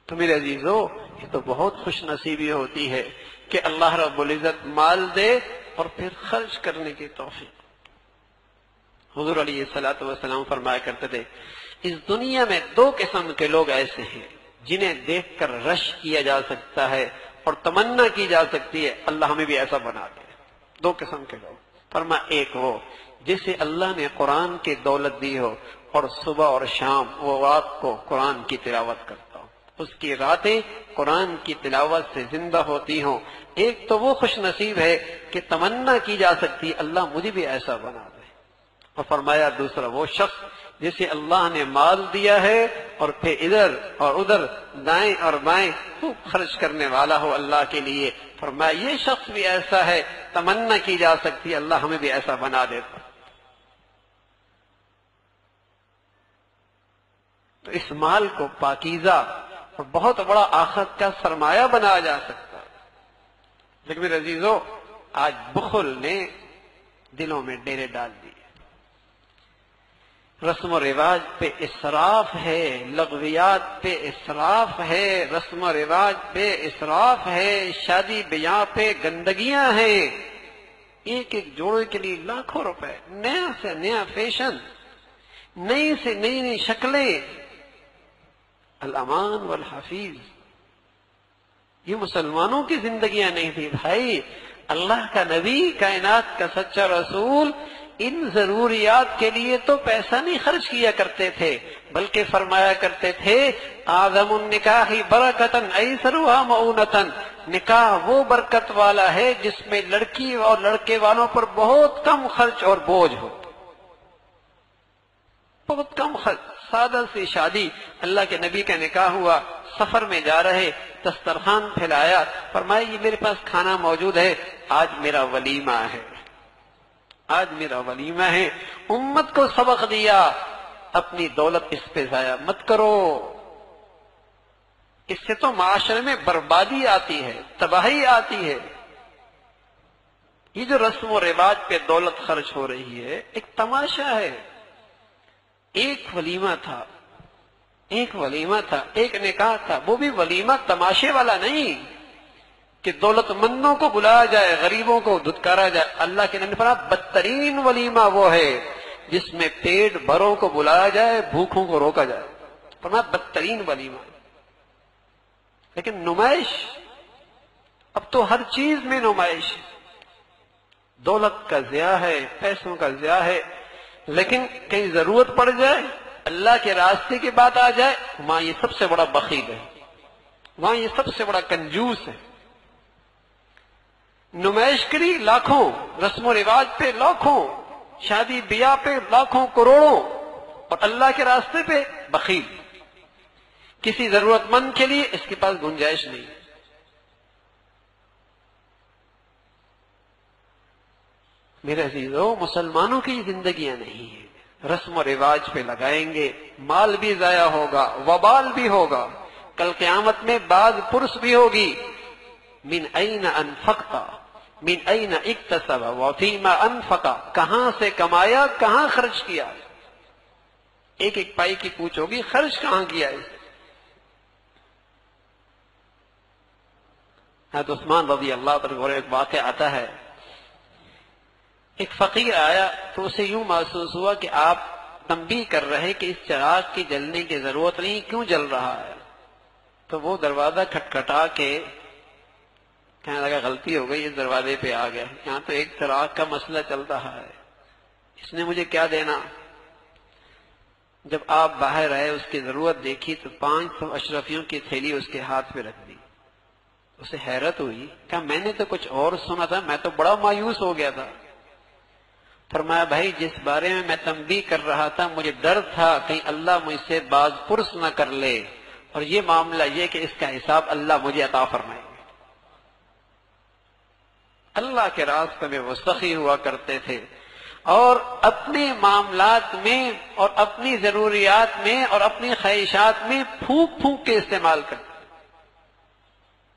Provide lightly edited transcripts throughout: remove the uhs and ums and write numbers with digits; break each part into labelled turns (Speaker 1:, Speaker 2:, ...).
Speaker 1: تو میرے عزیزو، یہ تو بہت خوش نصیبی ہوتی ہے کہ اللہ رب العزت مال دے اور پھر خرچ کرنے کی توفیق۔ حضور علیہ الصلوۃ والسلام فرمایا کرتے تھے، اس دنیا میں دو قسم کے لوگ ایسے ہیں جنہیں دیکھ کر رش کیا جا سکتا ہے اور تمنا کی جا سکتی ہے اللہ ہمیں بھی ایسا بنا دے۔ دو قسم کے لوگ، فرمایا ایک وہ جسے اللہ نے قرآن کی دولت دی ہو اور صبح اور شام وہ رات کو قرآن کی تلاوت کرتا ہو، اس کی راتیں قرآن کی تلاوت سے زندہ ہوتی ہوں۔ ایک تو وہ خوش نصیب ہے کہ تمنا کی جا سکتی ہے اللہ مجھے بھی ایسا بنا دے۔ اور فرمایا دوسرا وہ شخص جسے اللہ نے مال دیا ہے اور پھر ادھر اور ادھر دائیں اور بائیں خوب خرچ کرنے والا ہو اللہ کے لیے۔ فرمایا یہ شخص بھی ایسا ہے، تمنا کی جا سکتی ہے اللہ ہمیں بھی ایسا بنا دیتا۔ تو اس مال کو پاکیزہ اور بہت بڑا آخرت کا سرمایہ بنایا جا سکتا ہے۔ لیکن میرے عزیزو، آج بخل نے دلوں میں ڈیرے ڈال دیے، رسم و رواج پہ اسراف ہے، لغویات پہ اسراف ہے، رسم و رواج پہ اسراف ہے، شادی بیاہ پہ گندگیاں ہیں، ایک ایک جوڑے کے لیے لاکھوں روپے، نیا سے نیا فیشن، نئی سے نئی نئی شکلیں۔ الامان والحفیظ، یہ مسلمانوں کی زندگیاں نہیں تھی بھائی، اللہ کا نبی، کائنات کا سچا رسول ان ضروریات کے لیے تو پیسہ نہیں خرچ کیا کرتے تھے، بلکہ فرمایا کرتے تھے اعظم النکاح برکتن ایسرھا مؤونتن، نکاح وہ برکت والا ہے جس میں لڑکی اور لڑکے والوں پر بہت کم خرچ اور بوجھ ہو، بہت کم خرچ، سادہ سی شادی۔ اللہ کے نبی کا نکاح ہوا، سفر میں جا رہے، دسترخوان پھیلایا، فرمایا یہ میرے پاس کھانا موجود ہے، آج میرا ولیمہ ہے، آج میرا ولیمہ ہے۔ امت کو سبق دیا اپنی دولت اس پہ ضائع مت کرو، اس سے تو معاشرے میں بربادی آتی ہے، تباہی آتی ہے۔ یہ جو رسم و رواج پہ دولت خرچ ہو رہی ہے ایک تماشا ہے۔ ایک ولیمہ تھا، ایک نکاح تھا، وہ بھی ولیمہ تماشے والا نہیں کہ دولت مندوں کو بلایا جائے، غریبوں کو دھتکارا جائے۔ اللہ کے نبی نے فرمایا بدترین ولیمہ وہ ہے جس میں پیٹ بھروں کو بلایا جائے، بھوکوں کو روکا جائے، فرمایا بدترین ولیمہ۔ لیکن نمائش، اب تو ہر چیز میں نمائش، دولت کا ضیاع ہے، پیسوں کا ضیاع ہے، لیکن کہیں ضرورت پڑ جائے، اللہ کے راستے کی بات آ جائے، وہاں یہ سب سے بڑا بخیل ہے، وہاں یہ سب سے بڑا کنجوس ہے۔ نمائش کری لاکھوں، رسم و رواج پہ لاکھوں، شادی بیاہ پہ لاکھوں کروڑوں، اور اللہ کے راستے پہ بخیل، کسی ضرورت مند کے لیے اس کے پاس گنجائش نہیں۔ میرے عزیزو، مسلمانوں کی زندگیاں نہیں ہیں، رسم و رواج پہ لگائیں گے، مال بھی ضائع ہوگا، وبال بھی ہوگا، کل قیامت میں بعض پرس بھی ہوگی۔ من این انفقت من این اکتسب وفیما انفق، کہاں سے کمایا، کہاں خرچ کیا، ایک ایک پائی کی پوچھ ہوگی خرچ کہاں کیا ہے۔ حضرت عثمان رضی اللہ عنہ ایک واقعہ آتا ہے، ایک فقیر آیا تو اسے یوں محسوس ہوا کہ آپ تنبیہ کر رہے کہ اس چراغ کی جلنے کی ضرورت نہیں، کیوں جل رہا ہے؟ تو وہ دروازہ کھٹکھٹا کے کہنے لگا غلطی ہو گئی، اس دروازے پہ آ گیا، یہاں تو ایک چراغ کا مسئلہ چل رہا ہے، اس نے مجھے کیا دینا؟ جب آپ باہر آئے اس کی ضرورت دیکھی تو 500 اشرفیوں کی تھیلی اس کے ہاتھ پہ رکھ دی۔ اسے حیرت ہوئی، کہا میں نے تو کچھ اور سنا تھا، میں تو بڑا مایوس ہو گیا تھا۔ فرمایا بھائی جس بارے میں میں تنبیہ کر رہا تھا مجھے ڈر تھا کہیں اللہ مجھ سے باز پرس نہ کر لے، اور یہ معاملہ یہ کہ اس کا حساب اللہ مجھے عطا فرمائے۔ اللہ کے راستے میں وہ سخی ہوا کرتے تھے، اور اپنے معاملات میں اور اپنی ضروریات میں اور اپنی خواہشات میں پھونک پھونک کے استعمال کرتے،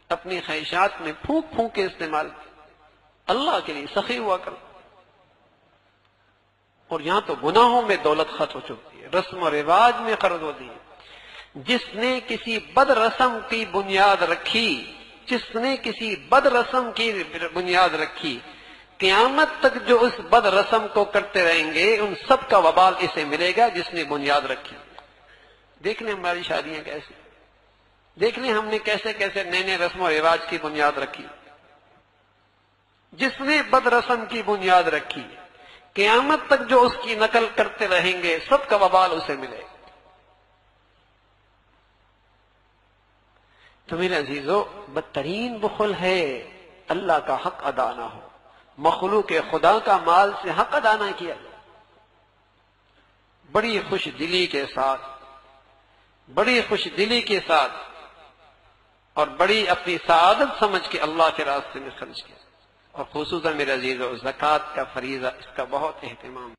Speaker 1: اپنی خواہشات میں پھونک پھونک کے استعمال کرتے، اللہ کے لیے سخی ہوا کرتے۔ اور یہاں تو گناہوں میں دولت خرچ ہو چکی ہے، رسم و رواج میں خرچ ہوتی ہے۔ جس نے کسی بد رسم کی بنیاد رکھی، جس نے کسی بد رسم کی بنیاد رکھی، قیامت تک جو اس بد رسم کو کرتے رہیں گے ان سب کا وبال اسے ملے گا جس نے بنیاد رکھی۔ دیکھ لیں ہماری شادیاں کیسی، دیکھ لیں ہم نے کیسے کیسے نئے نئے رسم و رواج کی بنیاد رکھی۔ جس نے بد رسم کی بنیاد رکھی، قیامت تک جو اس کی نقل کرتے رہیں گے سب کا وبال اسے ملے گا۔ تو میرے عزیزو، بدترین بخل ہے اللہ کا حق ادا نہ ہو، مخلوق خدا کا مال سے حق ادا نہ کیا۔ بڑی خوش دلی کے ساتھ، بڑی خوش دلی کے ساتھ اور بڑی اپنی سعادت سمجھ کے اللہ کے راستے میں خرچ کیا، اور خصوصاً میرے عزیزو زکوٰۃ کا فریضہ، اس کا بہت اہتمام۔